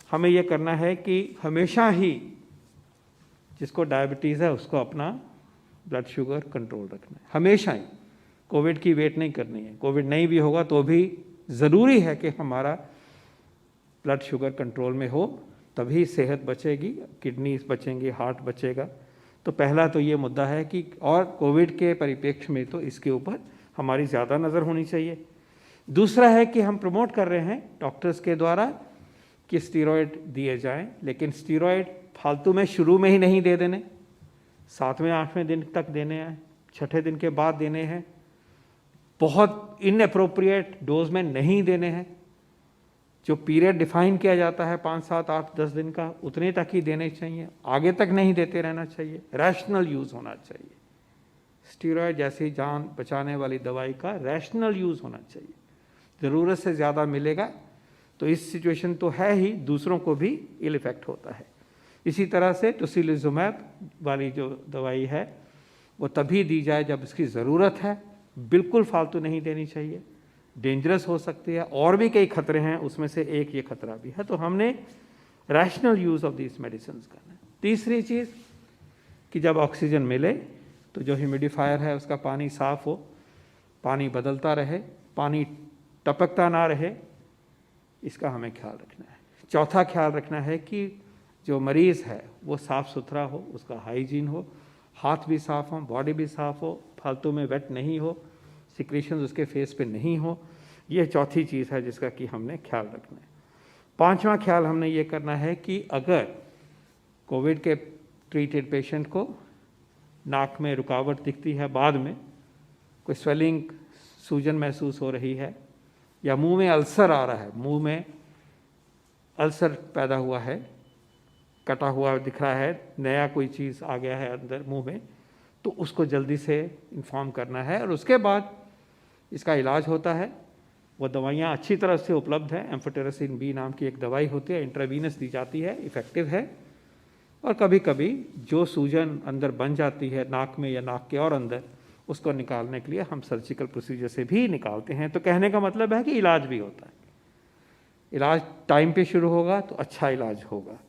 हमें ये करना है कि हमेशा ही जिसको डायबिटीज़ है उसको अपना ब्लड शुगर कंट्रोल रखना है, हमेशा ही। कोविड की वेट नहीं करनी है, कोविड नहीं भी होगा तो भी ज़रूरी है कि हमारा ब्लड शुगर कंट्रोल में हो, तभी सेहत बचेगी, किडनीज बचेंगी, हार्ट बचेगा। तो पहला तो ये मुद्दा है कि, और कोविड के परिप्रेक्ष्य में तो इसके ऊपर हमारी ज़्यादा नज़र होनी चाहिए। दूसरा है कि हम प्रमोट कर रहे हैं डॉक्टर्स के द्वारा कि स्टीरॉयड दिए जाएं, लेकिन स्टीरॉयड फालतू में शुरू में ही नहीं दे देने, 7वें 8वें दिन तक देने हैं, 6ठे दिन के बाद देने हैं, बहुत इनअप्रोप्रिएट डोज में नहीं देने हैं। जो पीरियड डिफाइन किया जाता है 5 7 8 10 दिन का, उतने तक ही देने चाहिए, आगे तक नहीं देते रहना चाहिए। रैशनल यूज़ होना चाहिए, स्टीरॉयड जैसी जान बचाने वाली दवाई का रैशनल यूज़ होना चाहिए। ज़रूरत से ज़्यादा मिलेगा तो इस सिचुएशन तो है ही, दूसरों को भी इल इफेक्ट होता है। इसी तरह से टोसिलिजुमैब वाली जो दवाई है वो तभी दी जाए जब इसकी ज़रूरत है, बिल्कुल फालतू नहीं देनी चाहिए, डेंजरस हो सकती है। और भी कई खतरे हैं, उसमें से एक ये खतरा भी है। तो हमने rational use of this medicine करना है। तीसरी चीज़ कि जब ऑक्सीजन मिले तो जो ह्यूमिडिफायर है उसका पानी साफ़ हो, पानी बदलता रहे, पानी टपकता ना रहे, इसका हमें ख्याल रखना है। चौथा ख्याल रखना है कि जो मरीज़ है वो साफ़ सुथरा हो, उसका हाइजीन हो, हाथ भी साफ़ हो, बॉडी भी साफ़ हो, फालतू में वेट नहीं हो, सिक्रेशन उसके फेस पे नहीं हो। ये चौथी चीज़ है जिसका कि हमने ख्याल रखना है। पांचवा ख्याल हमने ये करना है कि अगर कोविड के ट्रीटेड पेशेंट को नाक में रुकावट दिखती है, बाद में कोई स्वेलिंग, सूजन महसूस हो रही है, या मुंह में अल्सर आ रहा है, मुंह में अल्सर पैदा हुआ है, कटा हुआ दिख रहा है, नया कोई चीज़ आ गया है अंदर मुंह में, तो उसको जल्दी से इन्फॉर्म करना है और उसके बाद इसका इलाज होता है। वो दवाइयाँ अच्छी तरह से उपलब्ध हैं। एम्फोटेरेसिन बी नाम की एक दवाई होती है, इंट्रावीनस दी जाती है, इफ़ेक्टिव है। और कभी कभी जो सूजन अंदर बन जाती है नाक में या नाक के और अंदर, उसको निकालने के लिए हम सर्जिकल प्रोसीजर से भी निकालते हैं। तो कहने का मतलब है कि इलाज भी होता है। इलाज टाइम पे शुरू होगा तो अच्छा इलाज होगा।